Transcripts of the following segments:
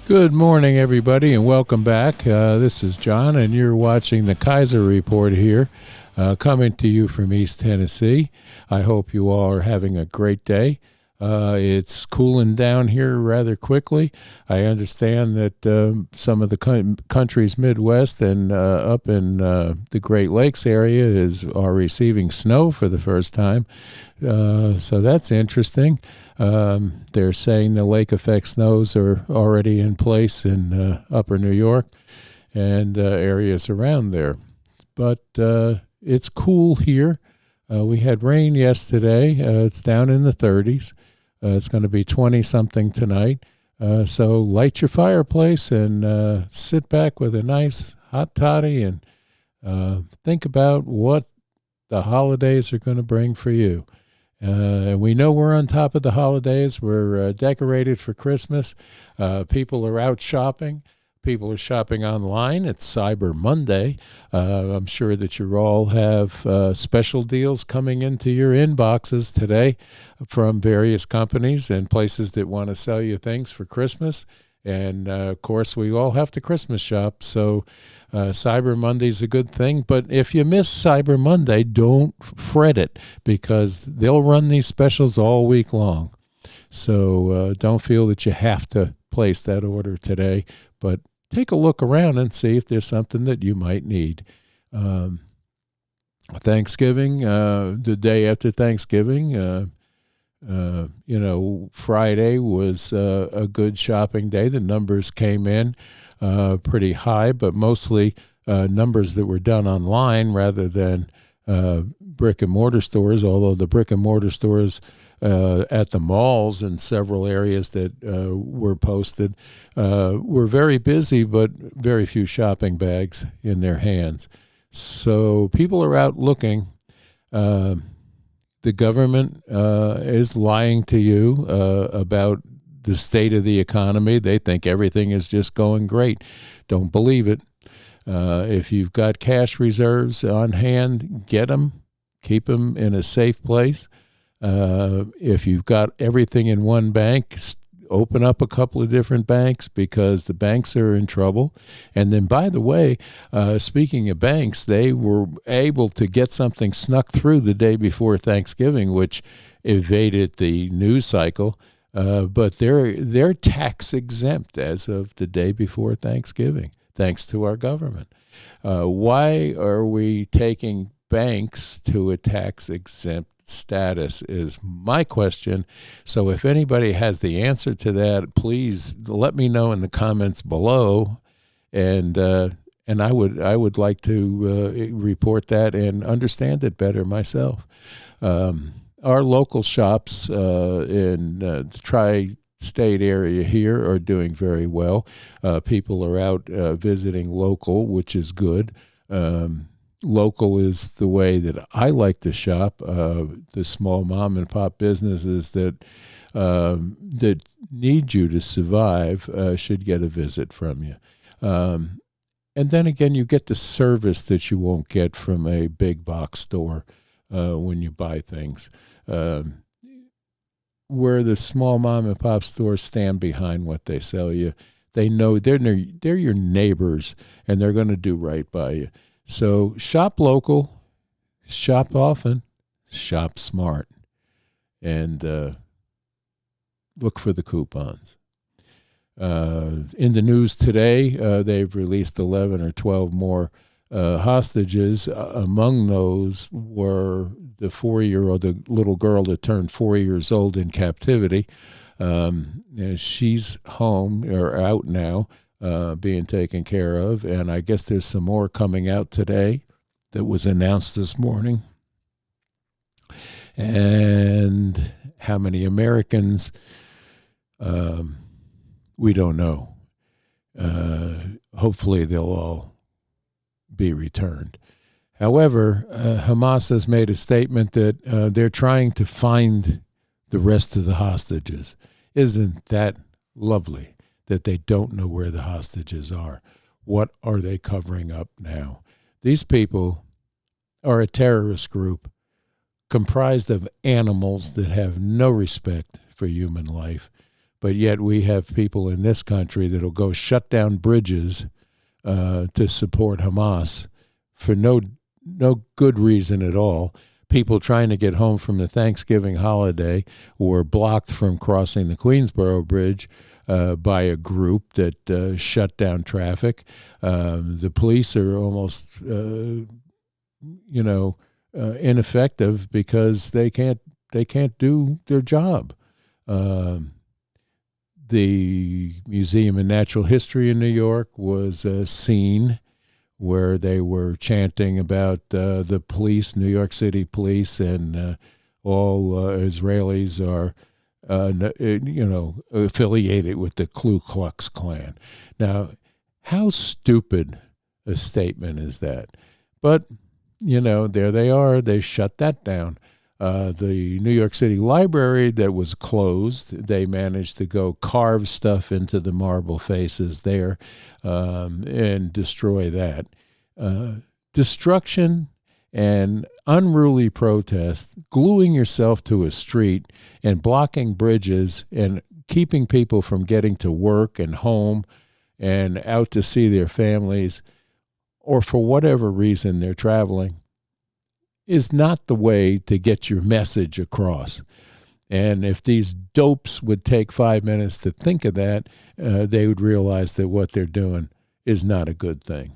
Good morning, everybody, and welcome back. This is John, and you're watching the Kaiser Report here, coming to you from East Tennessee. I hope you all are having a great day. It's cooling down here rather quickly. I understand that some of the country's Midwest and up in the Great Lakes area are receiving snow for the first time. So that's interesting. They're saying the lake effect snows are already in place in upper New York and areas around there. But it's cool here. We had rain yesterday. It's down in the 30s. It's going to be 20-something tonight. So light your fireplace and sit back with a nice hot toddy and think about what the holidays are going to bring for you. And we know we're on top of the holidays. We're decorated for Christmas. People are out shopping. People are shopping online. It's Cyber Monday. I'm sure that you all have special deals coming into your inboxes today from various companies and places that want to sell you things for Christmas. And, of course, we all have to Christmas shop, so Cyber Monday's a good thing. But if you miss Cyber Monday, don't fret it, because they'll run these specials all week long. So don't feel that you have to place that order today, but take a look around and see if there's something that you might need. Thanksgiving, the day after Thanksgiving, Friday was a good shopping day. The numbers came in pretty high, but mostly numbers that were done online rather than brick and mortar stores, although the brick and mortar stores at the malls in several areas that were posted were very busy, but very few shopping bags in their hands. So people are out looking. The government is lying to you about the state of the economy. They think everything is just going great. Don't believe it. If you've got cash reserves on hand, get them. Keep them in a safe place. If you've got everything in one bank, open up a couple of different banks, because the banks are in trouble. And then, by the way, speaking of banks, they were able to get something snuck through the day before Thanksgiving, which evaded the news cycle. But they're tax exempt as of the day before Thanksgiving, thanks to our government. Why are we taking banks to a tax exempt status is my question. So if anybody has the answer to that, please let me know in the comments below, and I would like to report that and understand it better myself. Our local shops in the tri-state area here are doing very well. People are out visiting local, which is good. Local is the way that I like to shop. The small mom and pop businesses that need you to survive should get a visit from you. And then again, you get the service that you won't get from a big box store when you buy things. Where the small mom and pop stores stand behind what they sell you, they know they're your neighbors, and they're going to do right by you. So shop local, shop often, shop smart, and look for the coupons. In the news today, they've released 11 or 12 more hostages. Among those were the 4-year-old, the little girl that turned 4 years old in captivity. She's home or out now, being taken care of, and I guess there's some more coming out today that was announced this morning. And how many Americans, we don't know. Hopefully they'll all be returned. However, Hamas has made a statement that they're trying to find the rest of the hostages. Isn't that lovely? That they don't know where the hostages are. What are they covering up now? These people are a terrorist group comprised of animals that have no respect for human life, But yet we have people in this country that'll go shut down bridges to support Hamas for no good reason at all. People trying to get home from the Thanksgiving holiday were blocked from crossing the Queensboro Bridge by a group that shut down traffic. The police are almost, ineffective because they can't do their job. The Museum of Natural History in New York was a scene where they were chanting about the police, New York City police, and all Israelis are, affiliated with the Ku Klux Klan. Now, how stupid a statement is that? But, there they are. They shut that down. The New York City Library that was closed, they managed to go carve stuff into the marble faces there and destroy that. Destruction and unruly protest, gluing yourself to a street and blocking bridges and keeping people from getting to work and home and out to see their families, or for whatever reason they're traveling, is not the way to get your message across. And if these dopes would take 5 minutes to think of that, they would realize that what they're doing is not a good thing.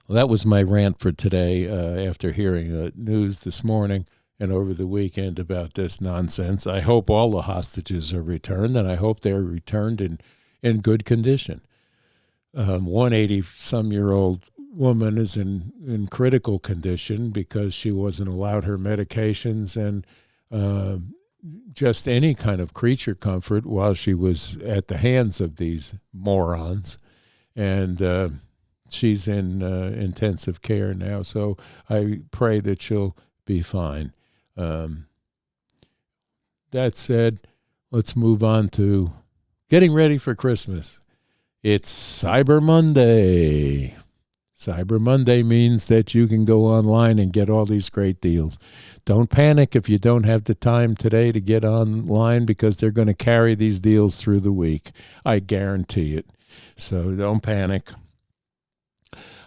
Well, that was my rant for today after hearing the news this morning and over the weekend about this nonsense. I hope all the hostages are returned, and I hope they're returned in good condition. 180-some-year-old woman is in critical condition because she wasn't allowed her medications and just any kind of creature comfort while she was at the hands of these morons. And she's in intensive care now, so I pray that she'll be fine. That said, let's move on to getting ready for Christmas. It's Cyber Monday. Cyber Monday means that you can go online and get all these great deals. Don't panic if you don't have the time today to get online, because they're going to carry these deals through the week. I guarantee it. So don't panic.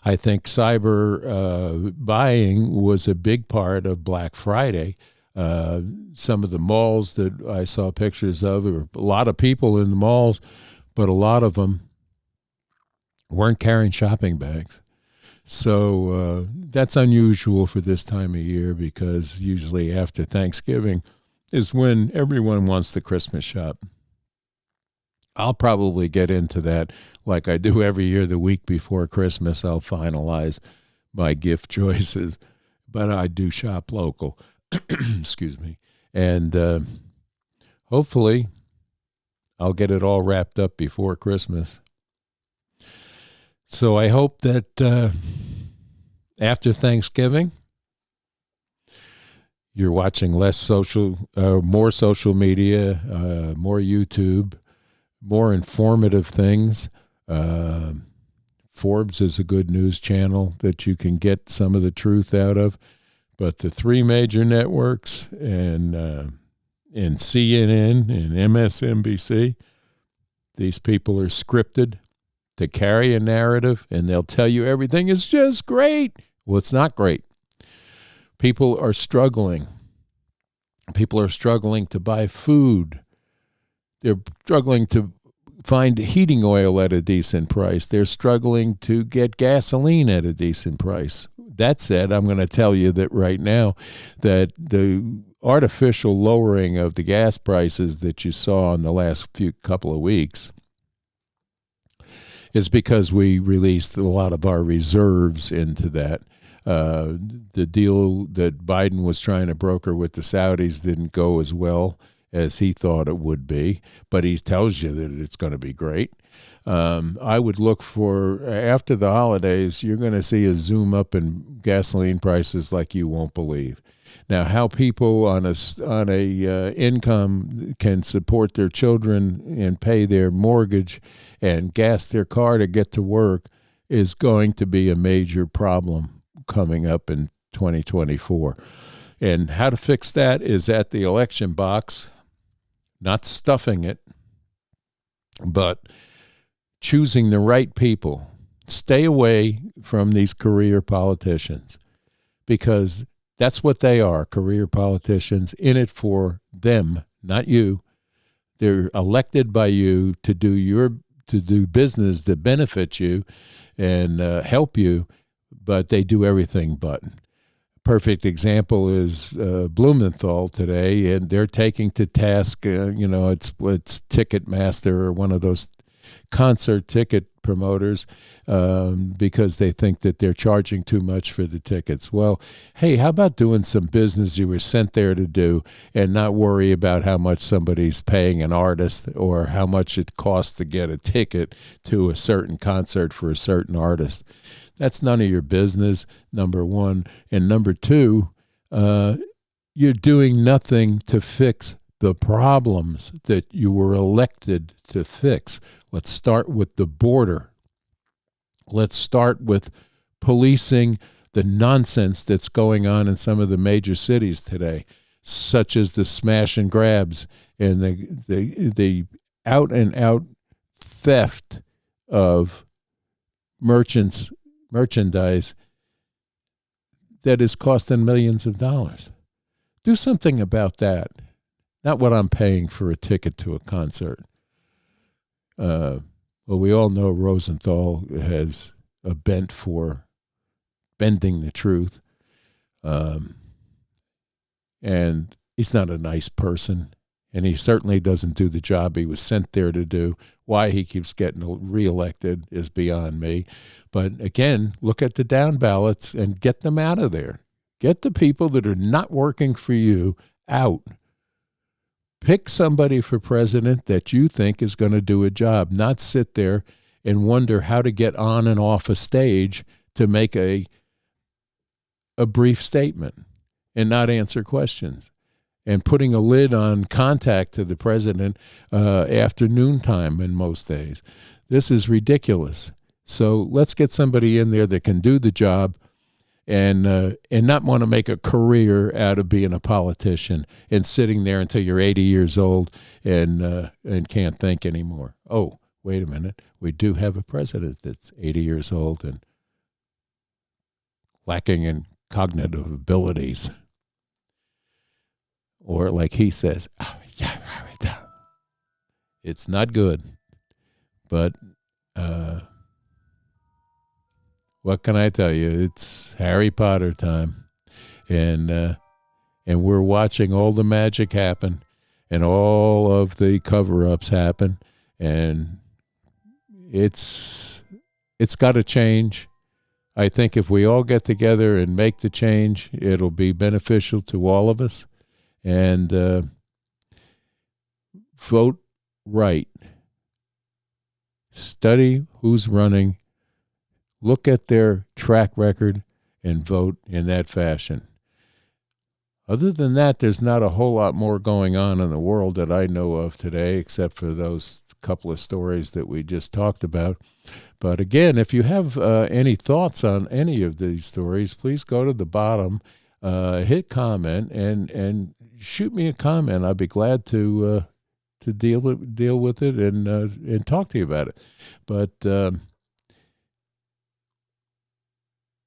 I think cyber buying was a big part of Black Friday. Some of the malls that I saw pictures of, there were a lot of people in the malls, but a lot of them weren't carrying shopping bags. So that's unusual for this time of year, because usually after Thanksgiving is when everyone wants the Christmas shop. I'll probably get into that like I do every year. The week before Christmas, I'll finalize my gift choices, but I do shop local. Excuse me. And hopefully I'll get it all wrapped up before Christmas. So I hope that after Thanksgiving, you're watching more social media, more YouTube, more informative things. Forbes is a good news channel that you can get some of the truth out of. But the three major networks and CNN and MSNBC, these people are scripted to carry a narrative, and they'll tell you everything is just great. Well, it's not great. People are struggling. People are struggling to buy food. They're struggling to find heating oil at a decent price. They're struggling to get gasoline at a decent price. That said, I'm going to tell you that right now that the artificial lowering of the gas prices that you saw in the last couple of weeks is because we released a lot of our reserves into that. The deal that Biden was trying to broker with the Saudis didn't go as well as he thought it would be, but he tells you that it's going to be great. I would look for, after the holidays, you're going to see a zoom up in gasoline prices like you won't believe. Now, how people on a income can support their children and pay their mortgage and gas their car to get to work is going to be a major problem coming up in 2024. And how to fix that is at the election box. not stuffing it, but choosing the right people. Stay away from these career politicians, because that's what they are, career politicians, in it for them, not you. They're elected by you to do business that benefits you and help you, but they do everything but. Perfect example is Blumenthal today, and they're taking to task, it's Ticketmaster or one of those concert ticket promoters, because they think that they're charging too much for the tickets. Well, hey, how about doing some business you were sent there to do and not worry about how much somebody's paying an artist or how much it costs to get a ticket to a certain concert for a certain artist? That's none of your business, number one. And number two, you're doing nothing to fix the problems that you were elected to fix. Let's start with the border. Let's start with policing the nonsense that's going on in some of the major cities today, such as the smash and grabs and the out and out theft of merchandise that is costing millions of dollars. Do something about that. Not what I'm paying for a ticket to a concert. Well, we all know Rosenthal has a bent for bending the truth. And he's not a nice person. And he certainly doesn't do the job he was sent there to do. Why he keeps getting reelected is beyond me. But again, look at the down ballots and get them out of there. Get the people that are not working for you out. Pick somebody for president that you think is going to do a job, not sit there and wonder how to get on and off a stage to make a brief statement and not answer questions. And putting a lid on contact to the president after noontime in most days. This is ridiculous. So let's get somebody in there that can do the job and not want to make a career out of being a politician and sitting there until you're 80 years old and can't think anymore. Oh, wait a minute. We do have a president that's 80 years old and lacking in cognitive abilities. Or like he says, it's not good. But what can I tell you? It's Harry Potter time. And we're watching all the magic happen and all of the cover-ups happen. And it's got to change. I think if we all get together and make the change, it'll be beneficial to all of us. And vote right. Study who's running. Look at their track record and vote in that fashion. Other than that, there's not a whole lot more going on in the world that I know of today, except for those couple of stories that we just talked about. But again, if you have any thoughts on any of these stories, please go to the bottom, hit comment, and shoot me a comment. I'd be glad to deal with it and talk to you about it. But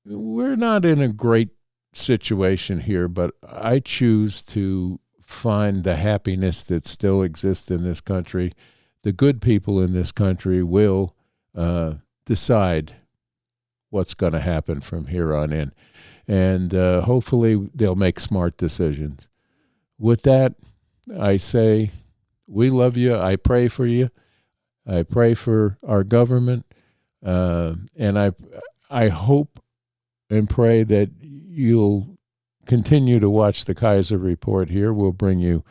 we're not in a great situation here, but I choose to find the happiness that still exists in this country. The good people in this country will decide what's going to happen from here on in. And hopefully they'll make smart decisions. With that, I say, we love you. I pray for you. I pray for our government. And I hope and pray that you'll continue to watch the Kaiser Report here. We'll bring you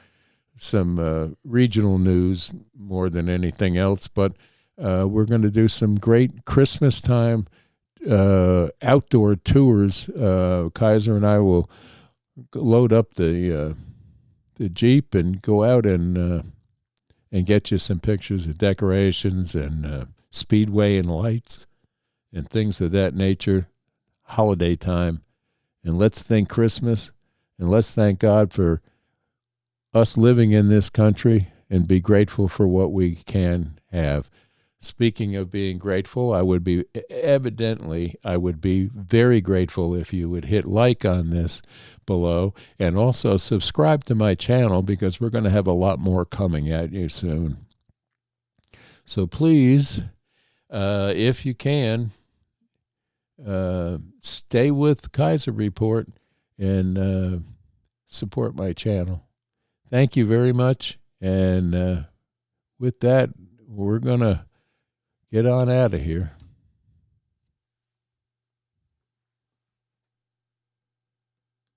some regional news more than anything else, but we're going to do some great Christmas time outdoor tours. Kaiser and I will load up the Jeep and go out and get you some pictures of decorations and speedway and lights and things of that nature. Holiday time. And let's thank Christmas and let's thank God for us living in this country and be grateful for what we can have. Speaking of being grateful, I would be very grateful if you would hit like on this below, and also subscribe to my channel, because we're going to have a lot more coming at you soon. So please, if you can, stay with Kaiser Report and support my channel. Thank you very much. And with that, we're going to get on out of here.